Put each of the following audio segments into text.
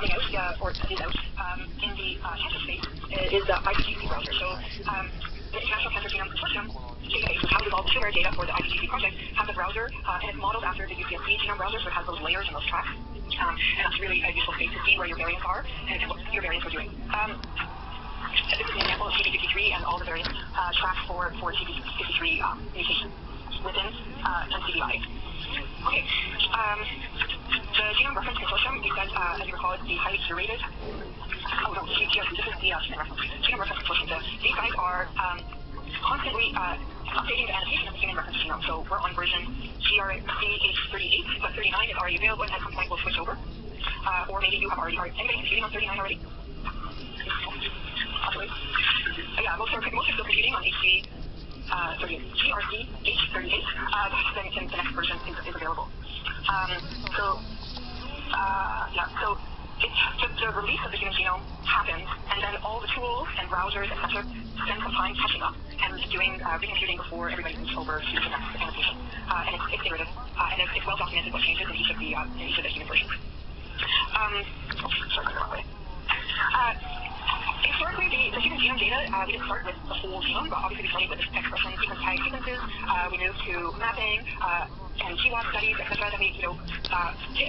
coming out, or is out, in the cancer space is the IPGC browser. So the International Cancer Genome Consortium database, which houses all the tumor data for the IPGC project, has a browser, and it's modeled after the UPSC genome browser, so it has those layers and those tracks. And that's really a useful space to see where your variants are and what your variants are doing. This is an example of TP53 and all the various tracks for TP53 mutations within NCBI. Okay, the Genome Reference Consortium, we said, as you recall, is the highly curated. Oh no, GRC, this is the Genome Reference Consortium. These guys are constantly updating the annotation of the human reference genome. So we're on version GRC38, but 39 is already available, and at some point we'll switch over. Or maybe you have already. Anybody computing on 39 already? Possibly. Yeah, most are still computing on GRC38. Then the next version is available. So the release of the human genome happens, and then all the tools and browsers, etc., spend some time catching up and doing recomputing before everybody moves over to the next annotation. And it's iterative, and it's well documented what changes in each of the human versions. Sorry, I'm the wrong way. Historically, the human genome data, we didn't start with the whole genome, but obviously we started with expression sequence tag sequences. We moved to mapping and GWAS studies, etc. Then we, did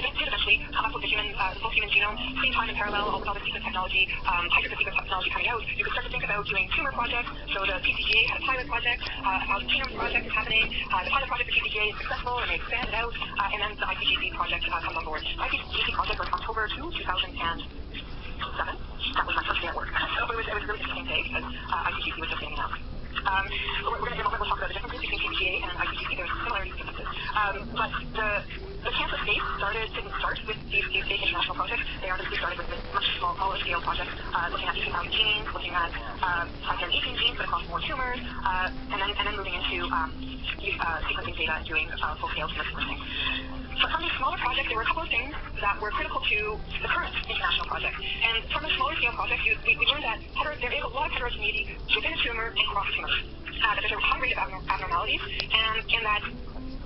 eventually come up with the full human genome, same time in parallel, with all the sequence technology, high-throughput sequence technology coming out. You could start to think about doing tumor projects. So the PCGA had a pilot project, a 1,000 genomes project is happening. The pilot project for PCGA is successful, and they expand it out, and then the IPGC project comes on board. The IPGC project was October 2007. That was my first day at work. So it was a really interesting day because IPGC was just getting announced. We're going to in a moment, we'll talk about the differences between PCGA and IPGC. There's similarities and differences. But the cancer space didn't start with these big international projects. They obviously started with much smaller scale projects, looking at 18,000 genes, looking at 518 genes, but across more tumors, and then moving into sequencing data and doing full scale sequencing. So from these smaller projects, there were a couple of things that were critical to the current international project. And from the smaller scale projects, we learned that there is a lot of heterogeneity within a tumor and cross tumors. That there's a high rate of abnormalities, and that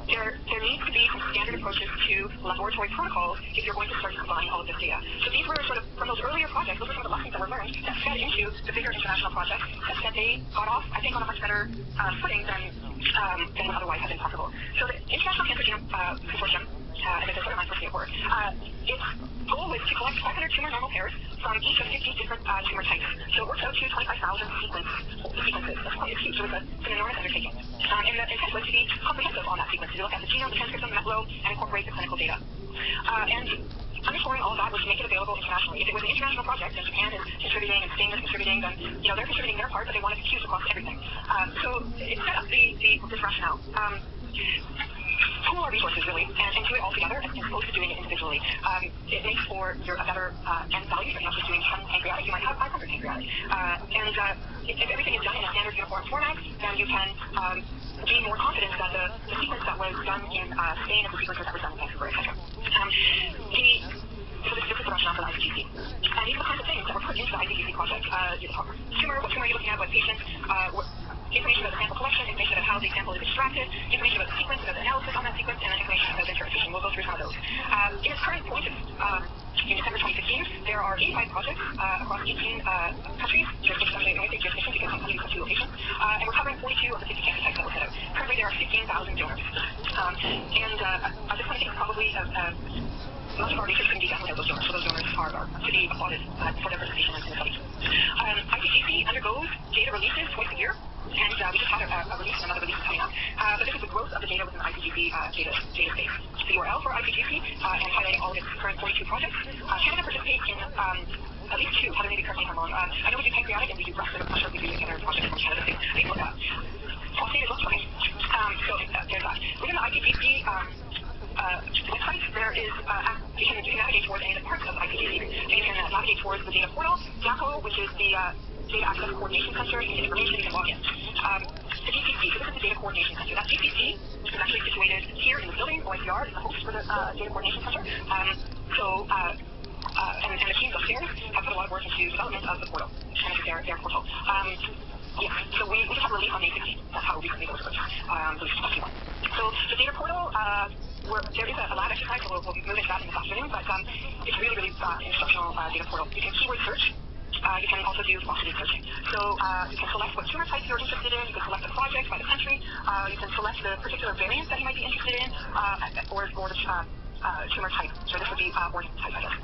there needs to be some standard approaches to laboratory protocols if you're going to start to combine all of this data. So these were sort of, from those earlier projects, those were some of the lessons that were learned that fed into the bigger international projects that they got off, I think, on a much better footing than would otherwise have been possible. So the International Cancer Genome Consortium, and it's sort of my first day at work, its goal was to collect 500 tumor normal pairs from each of 50 different tumor types. So it works out to 25,000 sequences. That's quite huge. So it's an enormous undertaking. And the intent was to be comprehensive on that sequence, to look at the genome, the transcriptome, the methyl, and incorporate the clinical data. And underscoring all of that was to make it available internationally. If it was an international project, and Japan is contributing and Spain is contributing, then they're contributing their part, but they wanted to fuse across everything. So it set up this rationale. Pool our resources, really, and do it all together as opposed to doing it individually. It makes for a better end value. So you're not just doing 10 pancreatic, you might have 500 pancreatic. And if everything is done in a standard uniform format, then you can gain more confidence that the sequence that was done in Spain is the sequence that was done in Vancouver, etc. So this is the rationale for the IPGC. And these are the kinds of things that were put into the IPGC project. What tumor are you looking at, what patient, information about the sample collection, information about how the sample is extracted, information about the sequence, about the analysis on that sequence, and then information about the interpretation. We'll go through some of those. In its current point in December 2015, there are 85 projects across 18 countries, jurisdictions, I say jurisdictions because some countries have 2 locations, and we're covering 42 of the 50 cancer types that were set out. Currently there are 15,000 donors. And at this point I think probably much of our research can be done without those donors, so those donors are to be applauded for their participation in the study. IPGC undergoes data releases twice a year, and we just had a release and another release coming up. But this is the growth of the data within the IPGC database. The URL for IPGC and highlighting all of its current 42 projects. Canada participates in at least 2. Heather, maybe correct me if I'm wrong. I know we do pancreatic and we do breast, but I'm not sure if we do any other projects from Canada too. I can look that up. Prostate is okay. So there's that. Within the IPGC website, there is you can navigate towards any of the parts of IPGC. So you can navigate towards the data portal, DACO, which is the Data Access Coordination Center. You can get information, you can log in. The DCC, so this is the Data Coordination Center. That DCC is actually situated here in the building. OICR is the host for the Data Coordination Center. And the teams upstairs have put a lot of work into development of the portal, and this is their portal. So we just have a release on May 16th. That's how recently those released. So the data portal, there is a lab exercise, so we'll move into that in this afternoon, but it's really, really instructional the portal. You can keyword search. You can also do faceted searching. So you can select what tumor type you're interested in. You can select the project by the country. You can select the particular variant that you might be interested in, or the tumor type. So this would be organ type, I guess.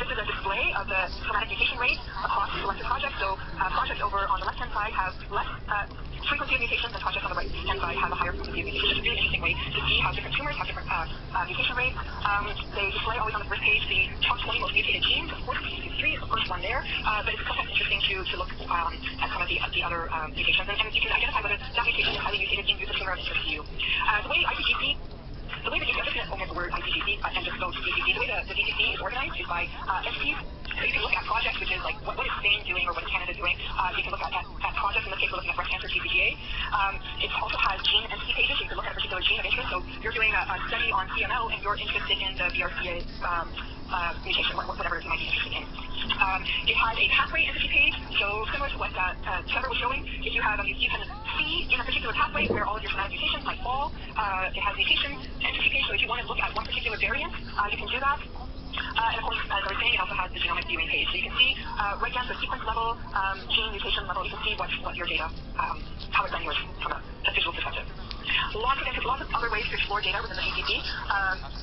This is a display of the somatic mutation rate across selected projects. So projects over on the left-hand side have less frequency of mutations, and projects on the right-hand side have a higher frequency of mutations. It's a really interesting way to see how different tumors have different mutation rates. They display always on the first page the top 20 most mutated genes. Of course, TP53 is the first one there, but it's sometimes interesting to look at some of the other mutations, and you can identify whether that mutation is highly mutated gene due to tumor of interest to you. The way that I'm just going to omit the word IPGC and just go to DCC. The way the DCC is organized is by entities. So you can look at projects, which is like what is Spain doing or what is Canada doing. You can look at projects. In this case, we're looking at breast cancer TCGA. It also has gene entity pages. So you can look at a particular gene of interest. So you're doing a study on CML and you're interested in the BRCA mutation, whatever you might be interested in. It has a pathway entity page. So similar to what Trevor was showing, if you have you can see in a particular pathway where all of your somatic mutations might fall. It has mutation entity page. So if you want to look at one particular variant, you can do that. And of course, as I was saying, it also has the genomic viewing page. So you can see right down to the sequence level, gene mutation level, you can see what your data, how it's done yours from a visual perspective. Lots of other ways to explore data within the GCP.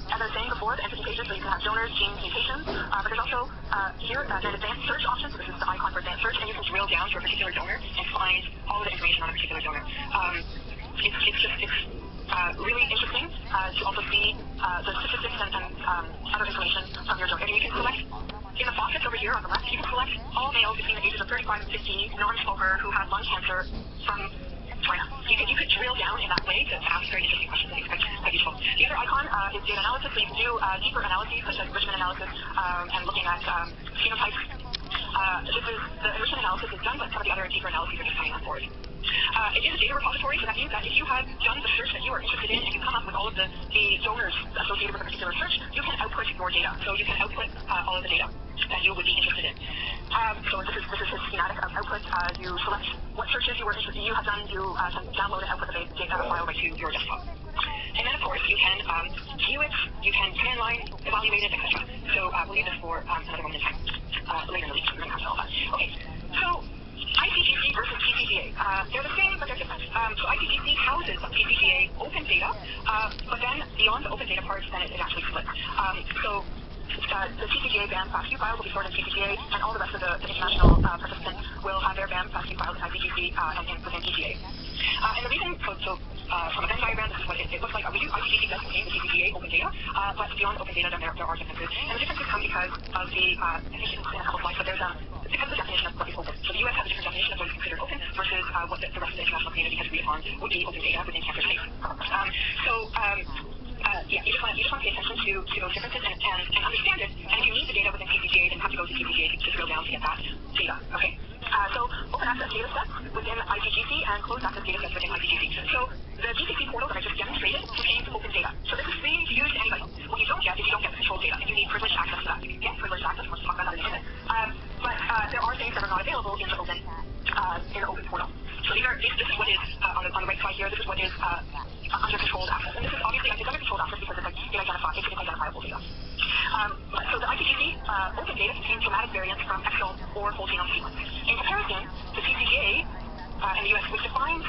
As I was saying before, the entity pages, so you can have donors, genes, mutations, but there's also here an advanced search option. So this is the icon for advanced search, and you can drill down to a particular donor and find all of the information on a particular donor. It's really interesting to also see the statistics and other information from your donor. And you can select, in the boxes over here on the left, you can select all males between the ages of 35 and 50, non-smoker, who had lung cancer from China. You could drill down in that way to ask very interesting questions. I think it's quite useful. The other icon is data analysis, so you can do deeper analyses, such as enrichment analysis and looking at phenotypes. The enrichment analysis is done, but some of the other deeper analyses are just coming on board. It is a data repository, so that means that if you have done the search that you are interested in and you come up with all of the donors associated with a particular search, you can output your data. So you can output all of the data that you would be interested in. So this is his schematic of output. You select what searches you have done. You can download and output the data file right to your desktop. And then, of course, you can view it, you can command line, evaluate it, etc. So we'll leave this for another moment in time. Later in the week, we're going to cover all that. Okay, so IPGC versus TCGA. They're the same, but they're different. So IPGC houses TCGA open data, but then beyond the open data part, then it actually splits. So the TCGA BAM FASTQ files will be stored in TCGA, and all the rest of the international participants will have their BAM FASTQ files in IPGC and within TCGA. And the reason, so from a Venn diagram, this is what it looks like. IPGC does contain the TCGA open data, but beyond open data, then there are differences. And the differences come because of the, I think it's in a couple slides, but there's because of the definition of what is open. So the U.S. has a different definition of what is considered open versus what the rest of the international community has agreed upon would be open data within cancer space. You just want to pay attention to those differences and understand it. And if you need the data within TCGA, then you have to go to TCGA to drill down to get that data. Okay. So open access data sets within IPGC and closed access data sets within IPGC. So the GCP portal that I just demonstrated contains open data. So this is free to use to anybody. What you don't get is you don't get the controlled data, and you need privileged access to that. You can get privileged access. We'll talk about that in a minute. But there are things that are not available in the open portal. So this is what is on the right side here. This is what is under controlled access, and this is obviously under controlled access because it's identifiable data. So the IPGC open data contains somatic variants from exome or whole genome sequence. In comparison, the TCGA in the US, which defines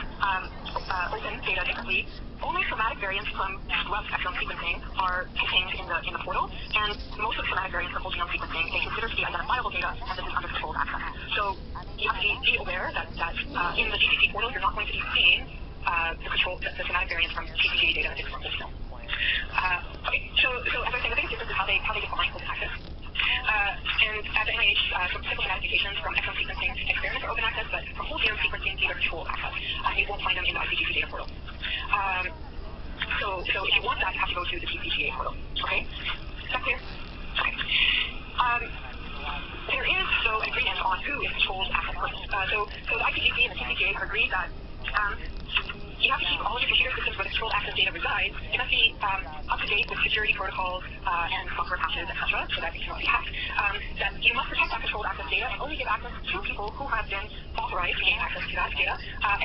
open data differently, only somatic variants from scrub exome sequencing are contained in the portal, and most of the somatic variants from whole genome sequencing they consider to be identifiable data, and this is under controlled access. So you have to be aware that in the GCP portal, you're not going to be seeing the somatic variants from TCGA data that is from whole genome. Okay, so as I said, the biggest difference is how they define open access. And at the NIH, some simple somatic mutations from exome sequencing experiments are open access, but from whole genome sequencing, these are controlled access. You won't find them in the IPGC data portal. So if you want that, you have to go to the TCGA portal. Okay? Is that clear? Okay. There is, an agreement on who is controlled access person. So the IPGC and the TCGA have agreed that you have to keep all of your computer systems where the controlled access data resides. It must be up to date with security protocols and software patches, etc., so that it cannot be hacked. That you must protect that controlled access data and only give access to people who have been authorized to gain access to that data. And